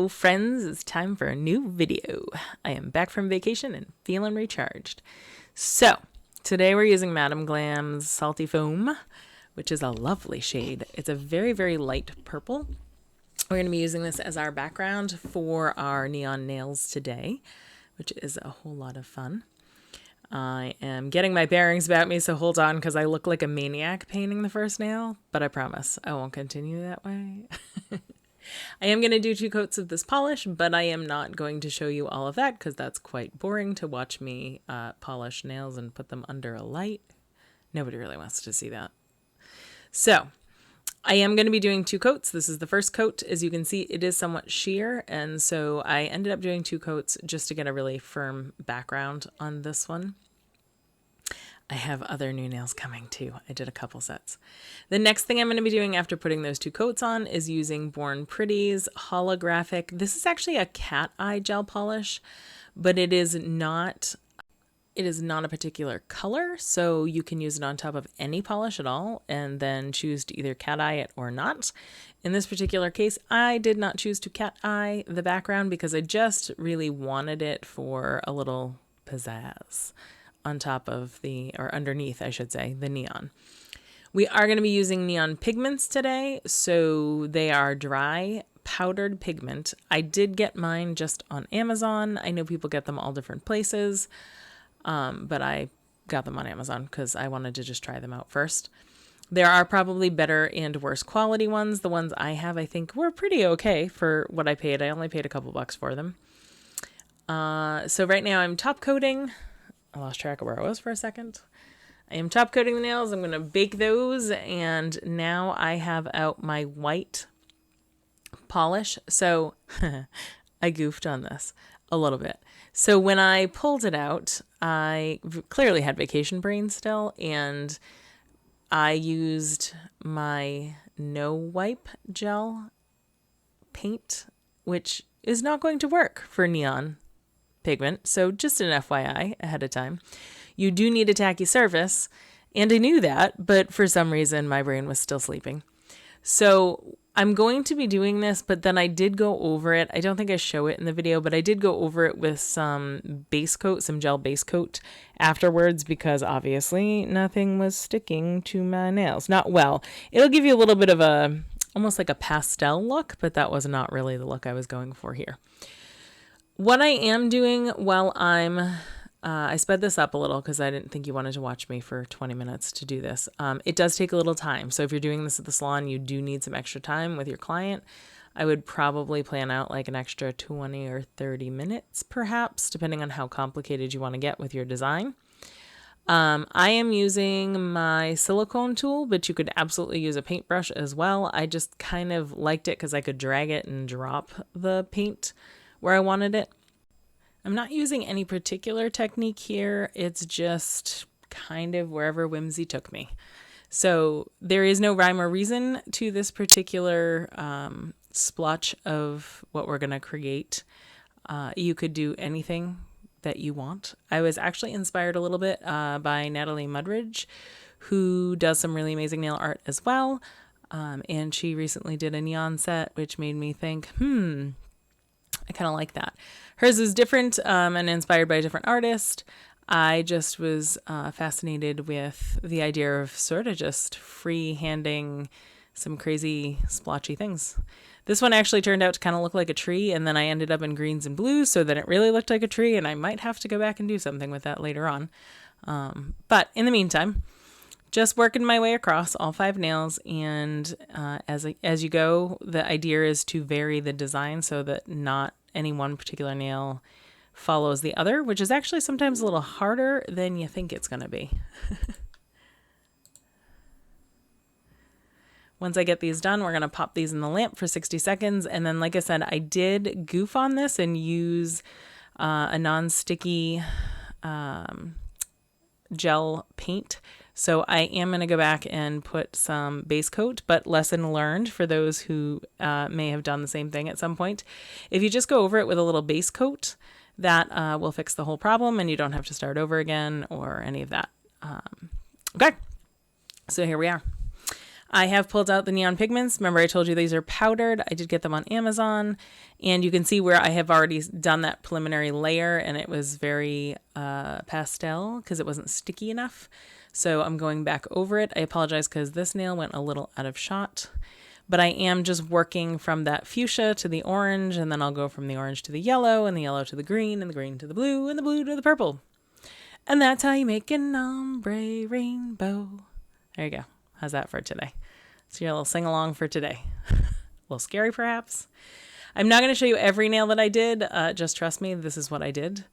Hello friends, it's time for a new video. I am back from vacation and feeling recharged. So, today we're using Madame Glam's Salty Foam, which is a lovely shade. It's a very, very light purple. We're going to be using this as our background for our neon nails today, which is a whole lot of fun. I am getting my bearings about me, so hold on because I look like a maniac painting the first nail, but I promise I won't continue that way. I am going to do 2 coats of this polish, but I am not going to show you all of that because that's quite boring to watch me polish nails and put them under a light. Nobody really wants to see that. So I am going to be doing 2 coats. This is the first coat. As you can see, it is somewhat sheer, and so I ended up doing 2 coats just to get a really firm background on this one. I have other new nails coming too. I did a couple sets. The next thing I'm going to be doing after putting those 2 coats on is using Born Pretty's holographic. This is actually a cat eye gel polish, but it is not a particular color, so you can use it on top of any polish at all and then choose to either cat eye it or not. In this particular case, I did not choose to cat eye the background because I just really wanted it for a little pizzazz on top of or underneath, I should say, the neon. We are going to be using neon pigments today, so they are dry powdered pigment. I did get mine just on Amazon. I know people get them all different places, but I got them on Amazon because I wanted to just try them out first. There are probably better and worse quality ones. The ones I have, I think, were pretty okay for what I paid. I only paid a couple bucks for them. So right now I'm top coating. I lost track of where I was for a second. I am top coating the nails. I'm going to bake those. And now I have out my white polish. So I goofed on this a little bit. So when I pulled it out, I clearly had vacation brain still. And I used my no wipe gel paint, which is not going to work for neon pigment, so just an FYI ahead of time. You do need a tacky surface, and I knew that, but for some reason my brain was still sleeping. So I'm going to be doing this, but then I did go over it. I don't think I show it in the video, but I did go over it with some base coat, some gel base coat afterwards, because obviously nothing was sticking to my nails. Not well. It'll give you a little bit of almost like a pastel look, but that was not really the look I was going for here. What I am doing while I sped this up a little because I didn't think you wanted to watch me for 20 minutes to do this. It does take a little time. So if you're doing this at the salon, you do need some extra time with your client. I would probably plan out like an extra 20 or 30 minutes, perhaps, depending on how complicated you want to get with your design. I am using my silicone tool, but you could absolutely use a paintbrush as well. I just kind of liked it because I could drag it and drop the paint where I wanted it. I'm not using any particular technique here. It's just kind of wherever whimsy took me. So there is no rhyme or reason to this particular splotch of what we're going to create. You could do anything that you want. I was actually inspired a little bit by Natalie Mudridge, who does some really amazing nail art as well. And she recently did a neon set, which made me think, I kind of like that. Hers is different and inspired by a different artist. I just was fascinated with the idea of sort of just free-handing some crazy splotchy things. This one actually turned out to kind of look like a tree, and then I ended up in greens and blues, so that it really looked like a tree, and I might have to go back and do something with that later on. But in the meantime, just working my way across all 5 nails, and as you go, the idea is to vary the design so that not any one particular nail follows the other, which is actually sometimes a little harder than you think it's going to be. Once I get these done, we're going to pop these in the lamp for 60 seconds, and then, like I said, I did goof on this and use a non-sticky gel paint. So I am going to go back and put some base coat, but lesson learned for those who may have done the same thing at some point. If you just go over it with a little base coat, that will fix the whole problem and you don't have to start over again or any of that. Okay, so here we are. I have pulled out the neon pigments. Remember I told you these are powdered. I did get them on Amazon. And you can see where I have already done that preliminary layer, and it was very pastel because it wasn't sticky enough. So I'm going back over it. I apologize because this nail went a little out of shot. But I am just working from that fuchsia to the orange, and then I'll go from the orange to the yellow, and the yellow to the green, and the green to the blue, and the blue to the purple. And that's how you make an ombre rainbow. There you go. How's that for today? So your little sing-along for today. A little scary, perhaps. I'm not going to show you every nail that I did. Just trust me, this is what I did.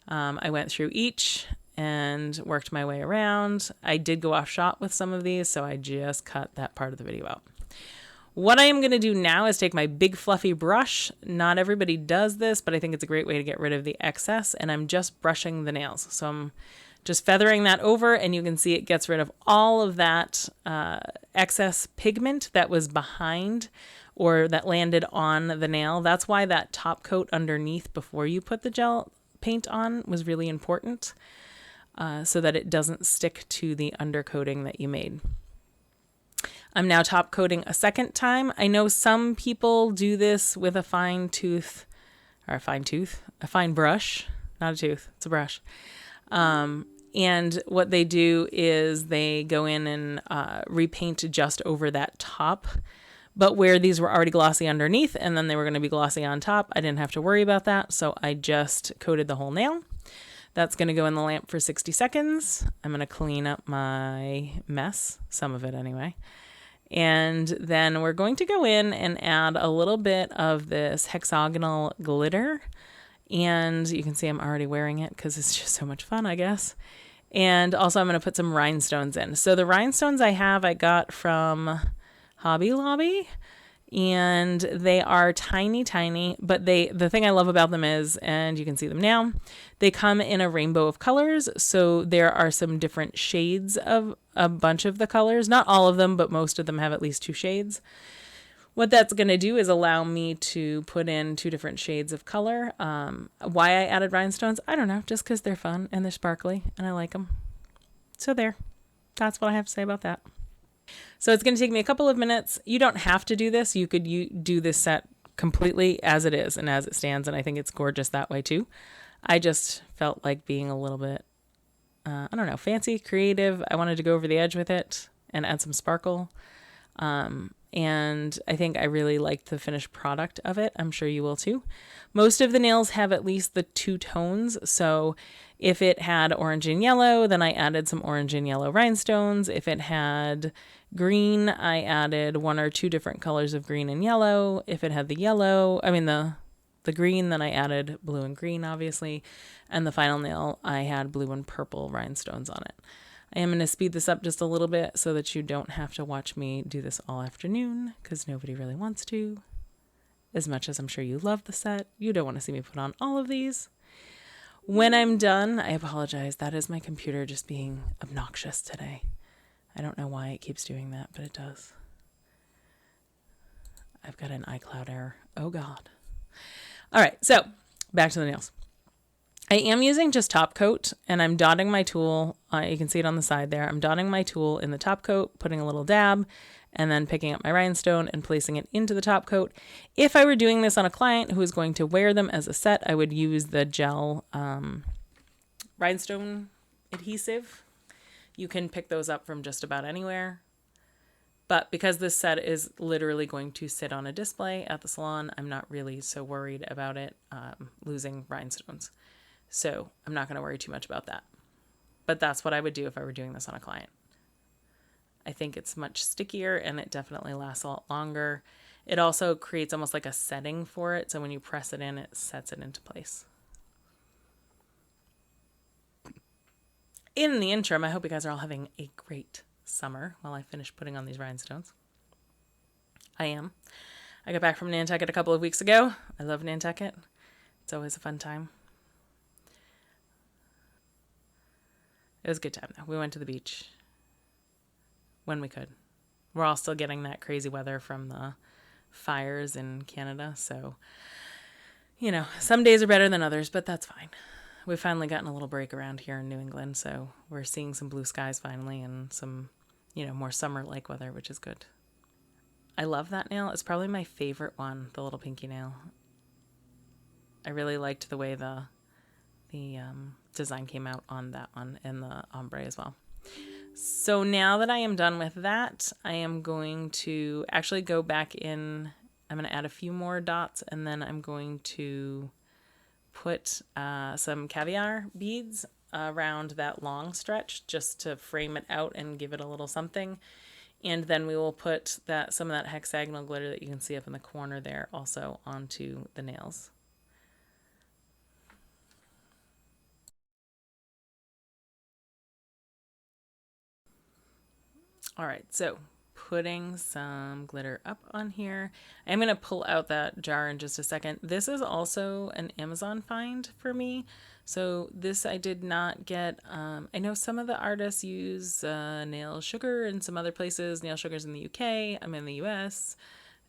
I went through each and worked my way around. I did go off shot with some of these, so I just cut that part of the video out. What I am going to do now is take my big fluffy brush. Not everybody does this, but I think it's a great way to get rid of the excess, and I'm just brushing the nails. So I'm just feathering that over, and you can see it gets rid of all of that excess pigment that was behind or that landed on the nail. That's why that top coat underneath before you put the gel paint on was really important, so that it doesn't stick to the undercoating that you made. I'm now top coating a second time. I know some people do this with a fine brush, not a tooth, it's a brush. And what they do is they go in and repaint just over that top. But where these were already glossy underneath and then they were going to be glossy on top, I didn't have to worry about that. So I just coated the whole nail. That's going to go in the lamp for 60 seconds. I'm going to clean up my mess, some of it anyway. And then we're going to go in and add a little bit of this hexagonal glitter. And you can see I'm already wearing it because it's just so much fun, I guess. And also I'm going to put some rhinestones in. So the rhinestones I got from Hobby Lobby. And they are tiny, tiny, but the thing I love about them is, and you can see them now, they come in a rainbow of colors. So there are some different shades of a bunch of the colors. Not all of them, but most of them have at least 2 shades. What that's going to do is allow me to put in 2 different shades of color. Why I added rhinestones, I don't know, just because they're fun and they're sparkly and I like them. So there, that's what I have to say about that. So it's going to take me a couple of minutes. You don't have to do this. You could do this set completely as it is and as it stands, and I think it's gorgeous that way too. I just felt like being a little bit, I don't know, fancy, creative. I wanted to go over the edge with it and add some sparkle. And I think I really liked the finished product of it. I'm sure you will too. Most of the nails have at least the 2 tones. So if it had orange and yellow, then I added some orange and yellow rhinestones. If it had green, I added 1 or 2 different colors of green and yellow. If it had the green, then I added blue and green, obviously. And the final nail, I had blue and purple rhinestones on it. I am going to speed this up just a little bit so that you don't have to watch me do this all afternoon, because nobody really wants to. As much as I'm sure you love the set, you don't want to see me put on all of these. When I'm done, I apologize. That is my computer just being obnoxious today. I don't know why it keeps doing that, but it does. I've got an iCloud error. Oh, God. All right, so back to the nails. I am using just top coat, and I'm dotting my tool. You can see it on the side there. I'm dotting my tool in the top coat, putting a little dab, and then picking up my rhinestone and placing it into the top coat. If I were doing this on a client who is going to wear them as a set, I would use the gel rhinestone adhesive. You can pick those up from just about anywhere. But because this set is literally going to sit on a display at the salon, I'm not really so worried about it losing rhinestones. So I'm not going to worry too much about that. But that's what I would do if I were doing this on a client. I think it's much stickier and it definitely lasts a lot longer. It also creates almost like a setting for it. So when you press it in, it sets it into place. In the interim, I hope you guys are all having a great summer while I finish putting on these rhinestones. I am. I got back from Nantucket a couple of weeks ago. I love Nantucket. It's always a fun time. It was a good time, though. We went to the beach when we could. We're all still getting that crazy weather from the fires in Canada. So, you know, some days are better than others, but that's fine. We've finally gotten a little break around here in New England. So we're seeing some blue skies finally and some, more summer-like weather, which is good. I love that nail. It's probably my favorite one, the little pinky nail. I really liked the way the design came out on that one and the ombre as well. So now that I am done with that, I am going to actually go back in. I'm going to add a few more dots, and then I'm going to put some caviar beads around that long stretch just to frame it out and give it a little something. And then we will put some of that hexagonal glitter that you can see up in the corner there also onto the nails. All right, so putting some glitter up on here. I'm going to pull out that jar in just a second. This is also an Amazon find for me. So this I did not get. I know some of the artists use nail sugar in some other places. Nail sugar's in the UK. I'm in the US.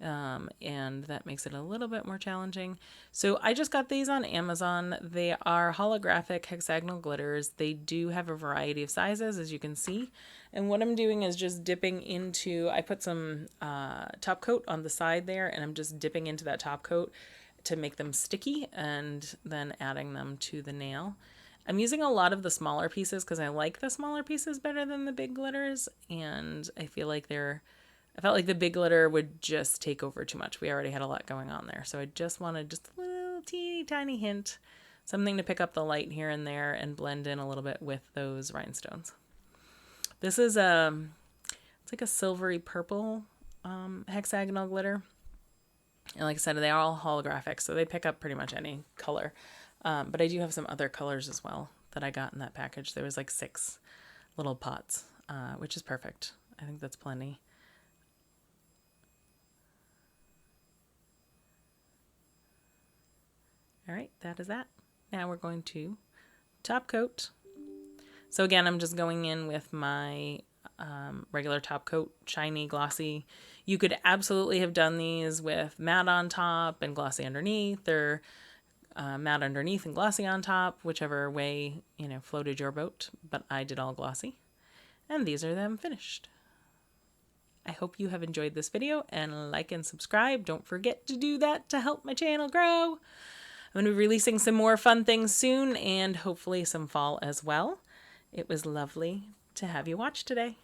And that makes it a little bit more challenging. So I just got these on Amazon. They are holographic hexagonal glitters. They do have a variety of sizes, as you can see. And what I'm doing is just dipping into, I put some top coat on the side there, and I'm just dipping into that top coat to make them sticky and then adding them to the nail. I'm using a lot of the smaller pieces because I like the smaller pieces better than the big glitters, and I feel like I felt like the big glitter would just take over too much. We already had a lot going on there. So I just wanted just a little teeny tiny hint, something to pick up the light here and there and blend in a little bit with those rhinestones. This is it's like a silvery purple hexagonal glitter. And like I said, they are all holographic, so they pick up pretty much any color. But I do have some other colors as well that I got in that package. There was like 6 little pots, which is perfect. I think that's plenty. All right, that is that. Now we're going to top coat. So again, I'm just going in with my regular top coat, shiny, glossy. You could absolutely have done these with matte on top and glossy underneath, or matte underneath and glossy on top, whichever way, floated your boat. But I did all glossy. And these are them finished. I hope you have enjoyed this video, and like and subscribe. Don't forget to do that to help my channel grow. I'm going to be releasing some more fun things soon, and hopefully some fall as well. It was lovely to have you watch today.